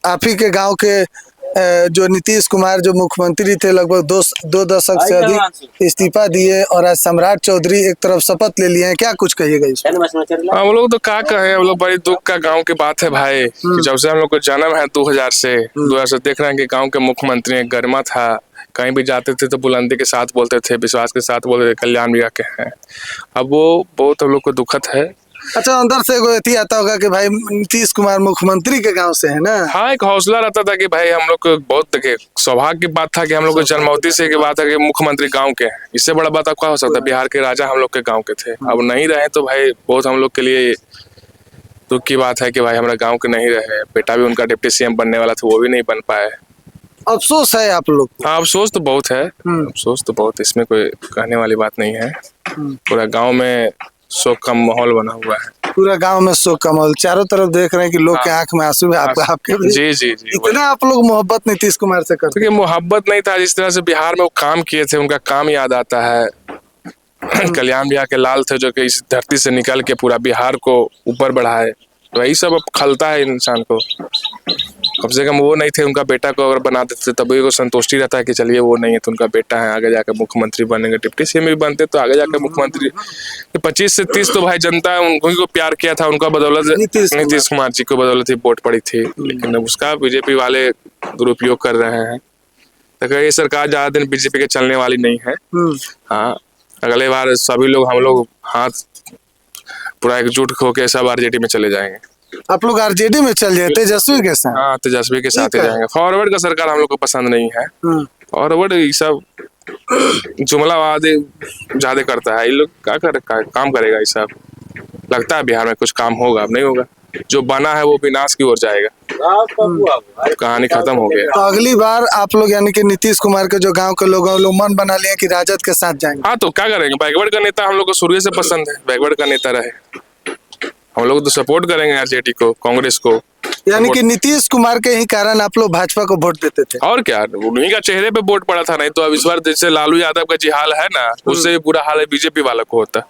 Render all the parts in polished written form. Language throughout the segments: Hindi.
आप ही के गांव के जो नीतीश कुमार जो मुख्यमंत्री थे लगभग दो दशक से अधिक इस्तीफा दिए और आज सम्राट चौधरी एक तरफ शपथ ले लिए हैं, क्या कुछ कहिएगा इस पर? हम लोग तो क्या कहें, हम लोग बड़ी दुख का गांव की बात है भाई कि जब से हम लोग को जन्म है 2000 से देख रहे हैं कि गांव के मुख्यमंत्री गरिमा था, कहीं भी जाते थे तो बुलंदी के साथ बोलते थे, विश्वास के साथ बोलते थे कल्याण भैया के हैं। अब वो बहुत हम लोग को दुखद है। अच्छा, अंदर से कोई आता होगा कि भाई नीतीश कुमार मुख्यमंत्री के गांव से है ना। हाँ, एक हौसला रहता था कि भाई हम लोग को बहुत देखे सौभाग्य की बात था कि हम लोग को जन्मौती से की बात है कि मुख्यमंत्री गांव के हैं। इससे बड़ा बात अब क्या हो सकता है, बिहार के राजा हम लोग के गांव के थे, अब नहीं रहे तो भाई बहुत हम लोग के लिए दुख की बात है कि भाई हमारे गाँव के नहीं रहे। बेटा भी उनका डिप्टी सीएम बनने वाला था, वो भी नहीं बन पाए। अफसोस है आप लोग? हाँ, अफसोस तो बहुत है, अफसोस तो बहुत, इसमें कोई कहने वाली बात नहीं है। पूरा गांव में शोक का माहौल बना हुआ है, पूरा गांव में शोक का माहौल, चारों तरफ देख रहे हैं कि लोग के आंख में आंसू है, आपके भी। जी जी जी। इतना आप लोग मोहब्बत नीतीश कुमार से करते हैं? मोहब्बत नहीं था, जिस तरह से बिहार में वो काम किए थे उनका काम याद आता है। कल्याण भैया के लाल थे जो कि इस धरती से निकल के पूरा बिहार को ऊपर बढ़ाए, तो यही सब अब खलता है इंसान को। कम से कम वो नहीं थे, उनका बेटा को अगर बना देते तभी को संतुष्टि रहता है कि चलिए वो नहीं है तो उनका बेटा है, आगे जाकर मुख्यमंत्री बनेंगे, डिप्टी सीएम भी बनते तो आगे जाकर मुख्यमंत्री। 25 से 30 तो भाई जनता उनको प्यार किया था, उनका बदौलत नीतीश कुमार जी को बदौलत ही वोट पड़ी थी, लेकिन उसका बीजेपी वाले दुरुपयोग कर रहे हैं। तो ये सरकार ज्यादा दिन बीजेपी के चलने वाली नहीं है। हाँ, अगले बार सभी लोग हम लोग हाथ पूरा एकजुट होकर सब आरजेडी में चले जाएंगे। आप लोग आरजेडी में चल जाए तेजस्वी के साथ? हाँ, तेजस्वी के साथ ही जाएंगे। फॉरवर्ड का सरकार हम लोग को पसंद नहीं है। फॉरवर्ड ये सब जुमलावादी ज्यादा करता है। ये लोग क्या काम करेगा? ये सब लगता है बिहार में कुछ काम होगा, अब नहीं होगा। जो बना है वो विनाश की ओर जाएगा, कहानी खत्म हो गया। तो अगली बार आप लोग यानी कि नीतीश कुमार के जो गांव के लोग मन बना लिए कि राजद के साथ जाएंगे? हाँ, तो क्या करेंगे, बैकवर्ड का नेता हम लोग को शुरू से पसंद है, बैकवर्ड का नेता रहे, हम लोग तो सपोर्ट करेंगे आरजेडी को, कांग्रेस को। यानी कि नीतीश कुमार के ही कारण आप लोग भाजपा को वोट देते थे? और क्या, उन्हीं का चेहरे पे वोट पड़ा था, नहीं तो अब इस बार जैसे लालू यादव का जी हाल है ना, उससे भी बुरा हाल है बीजेपी वाला को होता।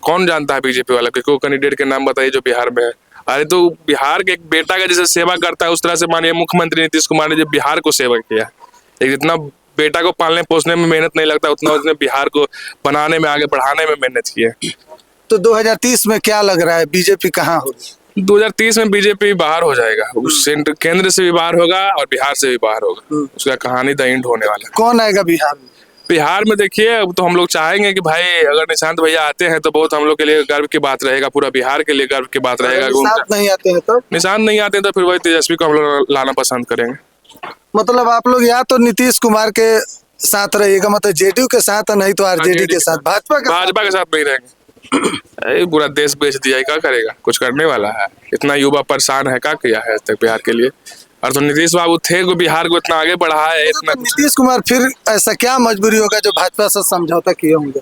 कौन जानता है बीजेपी वाला को कैंडिडेट के नाम बताइए जो बिहार में है? अरे तो बिहार के एक बेटा का जैसे सेवा करता है उस तरह से मानिए मुख्यमंत्री नीतीश कुमार ने जो बिहार को सेवा किया, जितना बेटा को पालने पोसने में मेहनत नहीं लगता उतना उसने बिहार को बनाने में, आगे बढ़ाने में मेहनत की है। तो 2030 में क्या लग रहा है, बीजेपी कहाँ होगी? 2030 में बीजेपी बाहर हो जाएगा, उस केंद्र से भी बाहर होगा और बिहार से भी बाहर होगा। उसका कहानी द एंड होने वाला है। कौन आएगा बिहार में? बिहार में देखिए, अब तो हम लोग चाहेंगे कि भाई अगर निशांत भैया आते हैं तो बहुत हम लोग के लिए गर्व की बात रहेगा, पूरा बिहार के लिए गर्व की बात रहेगा। निशांत नहीं आते हैं तो? निशांत नहीं आते हैं तो फिर वही तेजस्वी को हम लोग लाना पसंद करेंगे। मतलब आप लोग या तो नीतीश कुमार के साथ रहिएगा, मतलब जेडीयू के साथ, नहीं तो आरजेडी के साथ, भाजपा के साथ नहीं रहेंगे। पूरा देश बेच दिया, क्या करेगा? कुछ करने वाला है? इतना युवा परेशान है, क्या किया है तक बिहार के लिए? और तो नीतीश बाबू थे को बिहार को इतना आगे बढ़ा है इतना। तो नीतीश कुमार फिर ऐसा क्या मजबूरी होगा जो भाजपा से समझौता किए होंगे?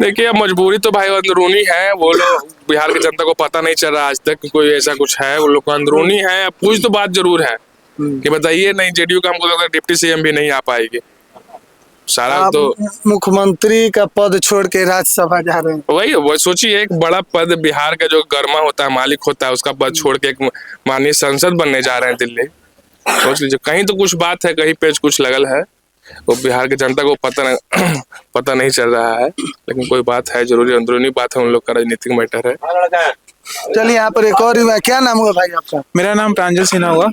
देखिए, मजबूरी तो भाई अंदरूनी है, वो लोग बिहार की जनता को पता नहीं चल रहा आज तक कोई ऐसा कुछ है, वो लोग को अंदरूनी है। कुछ तो बात जरूर है कि बताइए, नहीं जेडीयू का हमको लगता है डिप्टी सीएम भी नहीं आ पाएगी। सारा तो मुख्यमंत्री का पद छोड़ के राज्यसभा जा रहे हैं। वही सोचिए, एक बड़ा पद बिहार का जो गर्मा होता है, मालिक होता है, उसका पद छोड़ के एक माननीय संसद बनने जा रहे हैं दिल्ली। सोच लीजिए, कहीं तो कुछ बात है, कहीं पे कुछ लगल है, वो बिहार की जनता को पता नहीं चल रहा है, लेकिन कोई बात है जरूरी, अंदरूनी बात है, उन लोग का राजनीतिक मैटर है। चलिए, यहाँ पर एक और क्या नाम हुआ भाई आपका? मेरा नाम प्रांजल सिन्हा हुआ।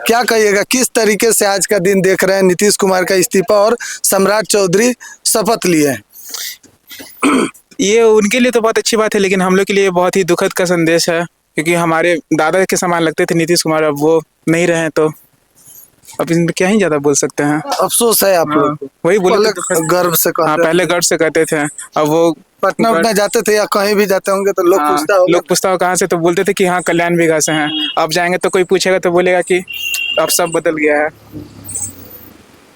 क्या कहिएगा, किस तरीके से आज का दिन देख रहे हैं? नीतीश कुमार का इस्तीफा और सम्राट चौधरी शपथ लिए हैं। ये उनके लिए तो बहुत अच्छी बात है, लेकिन हम लोग के लिए बहुत ही दुखद का संदेश है, क्योंकि हमारे दादा के समान लगते थे नीतीश कुमार, अब वो नहीं रहे तो अब इनमें क्या ही ज्यादा बोल सकते हैं। अफसोस है आप लोग? वही बोले, गर्व से कहते। हाँ, पहले गर्व से कहते थे, अब वो पटना उठना जाते थे या कहीं भी जाते होंगे तो लोग पूछता हो कहाँ से, तो बोलते थे कि हाँ कल्याण बिघा से हैं। अब जाएंगे तो कोई पूछेगा तो बोलेगा कि अब सब बदल गया है।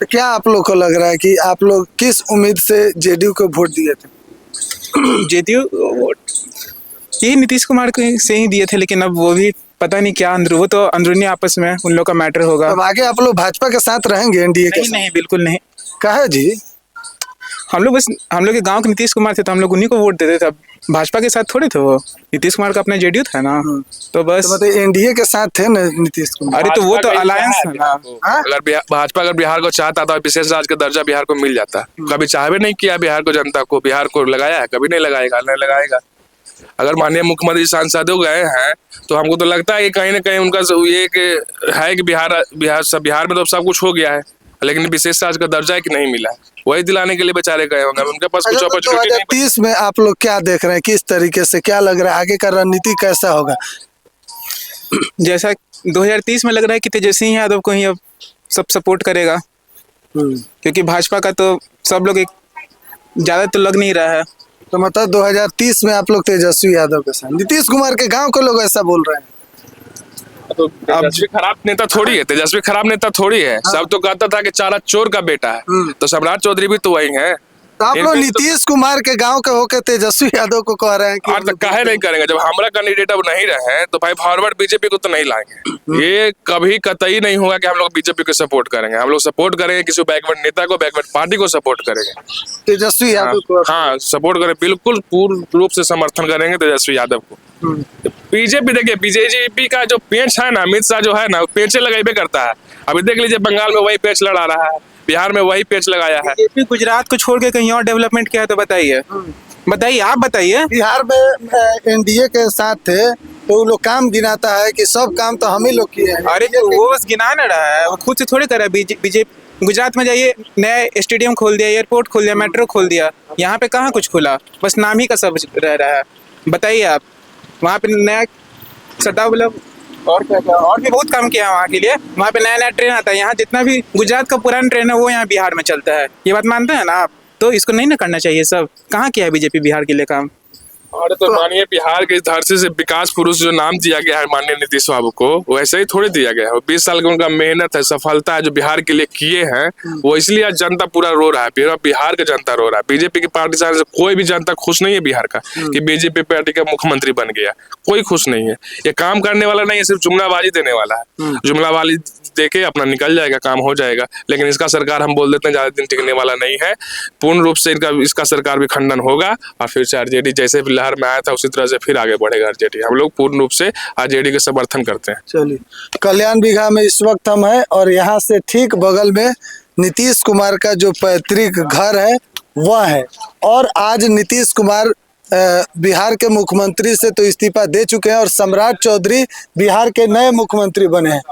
तो क्या आप लोग को लग रहा है कि आप लोग किस उम्मीद से जेडीयू को वोट दिए थे? जेडीयू वोट यही नीतीश कुमार को से ही दिए थे, लेकिन अब वो भी पता नहीं क्या वो तो अंदरूनी आपस में उन लोग का मैटर होगा। अब आगे आप लोग भाजपा के साथ रहेंगे, एनडीए के साथ? नहीं, बिल्कुल नहीं। कहा जी, हम लोग के गांव के नीतीश कुमार थे तो हम लोग उन्हीं को वोट देते थे। अब भाजपा के साथ थोड़े थे वो, नीतीश कुमार का अपना जेडीयू था ना, तो बस। तो मतलब एनडीए के साथ थे ना नीतीश कुमार। अरे तो वो तो भाजपा का अलायंस ही है बिहार ना। को। हाँ? भाजपा अगर बिहार को चाहता था विशेष राज्य का दर्जा बिहार को मिल जाता। कभी चाहबे नहीं किया बिहार को, जनता को, बिहार को लगाया है, कभी नहीं लगाएगा, नहीं लगाएगा। अगर माननीय मुख्यमंत्री सांसदों गए हैं तो हमको तो लगता है कि कहीं ना कहीं उनका ये है कि बिहार में तो सब कुछ हो गया है, लेकिन विशेष राज्य का दर्जा है कि नहीं मिला, वही दिलाने के लिए बेचारे गए होंगे। उनके पास कुछ अच्छा, तो अपॉर्चुनिटी नहीं 2030 में आप लोग क्या देख रहे हैं, किस तरीके से क्या लग रहा है, आगे का रणनीति कैसा होगा? जैसा 2030 में लग रहा है कि तेजस्वी यादव को ही अब सब सपोर्ट करेगा, क्योंकि भाजपा का तो सब लोग एक ज्यादा तो लग नहीं रहा है। तो मतलब 2030 में आप लोग तेजस्वी यादव के साथ, नीतीश कुमार के गांव के लोग ऐसा बोल रहे हैं। तो तेजस्वी खराब नेता थोड़ी है, तेजस्वी खराब नेता थोड़ी है। सब तो कहता था कि चारा चोर का बेटा है, तो सम्राट चौधरी भी तो वही है। तो आप लोग इनके तो- नीतीश कुमार के गांव के होकर तेजस्वी यादव को कह रहे हैं कि और तो काहे नहीं करेंगे, जब हमारा कैंडिडेट अब नहीं रहे तो भाई फॉरवर्ड बीजेपी को तो नहीं लाएंगे। ये कभी कतई नहीं होगा कि हम लोग बीजेपी को सपोर्ट करेंगे। हम लोग सपोर्ट करेंगे किसी बैकवर्ड नेता को, बैकवर्ड पार्टी को सपोर्ट करेंगे। तेजस्वी यादव को। हाँ, सपोर्ट करें, बिल्कुल पूर्ण रूप से समर्थन करेंगे तेजस्वी यादव को। बीजेपी देखिए, बीजेपी का जो पेच है ना, अमित शाह जो है ना, पेचे लगाइबे करता है। अभी देख लीजिए बंगाल में वही पेच लड़ा रहा है, बिहार में वही पेच लगाया है। बीजेपी गुजरात को छोड़ के कहीं और डेवलपमेंट किया है तो बताइए, बताइए, आप बताइए। बिहार में एनडीए के साथ थे तो वो लोग काम गिनाता है कि सब काम तो हम ही लोग किए हैं। अरे तो वो बस गिना ना रहा है, वो खुद से थोड़े कर रहा है। बीजेपी गुजरात में जाइए, नया स्टेडियम खोल दिया, एयरपोर्ट खोल दिया, मेट्रो खोल दिया। यहाँ पे कहाँ कुछ खुला, बस नाम ही का सब रह रहा है। बताइए आप, वहाँ पे नया सटा मतलब और क्या क्या और भी बहुत काम किया है वहाँ के लिए। वहाँ पे नया नया ट्रेन आता है, यहाँ जितना भी गुजरात का पुराना ट्रेन है वो यहाँ बिहार में चलता है। ये बात मानते हैं ना आप? तो इसको नहीं ना करना चाहिए। सब कहाँ किया है बीजेपी बिहार के लिए काम? और तो मानिए बिहार के धरती से विकास पुरुष जो नाम दिया गया है माननीय नीतीश बाबू को, वैसे ही थोड़ी दिया गया है। 20 साल का उनका मेहनत है, सफलता है जो बिहार के लिए किए हैं, वो इसलिए आज जनता पूरा रो रहा है। पूरा बिहार का जनता रो रहा है। बीजेपी की पार्टी से कोई भी जनता खुश नहीं है बिहार का कि बीजेपी पार्टी का मुख्यमंत्री बन गया, कोई खुश नहीं है। ये काम करने वाला नहीं है, सिर्फ जुमलाबाजी देने वाला है। जुमलाबाजी देके अपना निकल जाएगा, काम हो जाएगा। लेकिन इसका सरकार हम बोल देते हैं ज्यादा दिन टिकने वाला नहीं है। पूर्ण रूप से इसका सरकार भी खंडन होगा और फिर से आरजेडी जैसे लहर में आया था उसी तरह से फिर आगे बढ़ेगा आरजेडी। हम लोग पूर्ण रूप से आरजेडी के समर्थन करते हैं। चलिए, कल्याण बिघा में इस वक्त हम हैं और यहाँ से ठीक बगल में नीतीश कुमार का जो पैतृक घर है वह है। और आज नीतीश कुमार बिहार के मुख्यमंत्री से तो इस्तीफा दे चुके हैं और सम्राट चौधरी बिहार के नए मुख्यमंत्री बने हैं।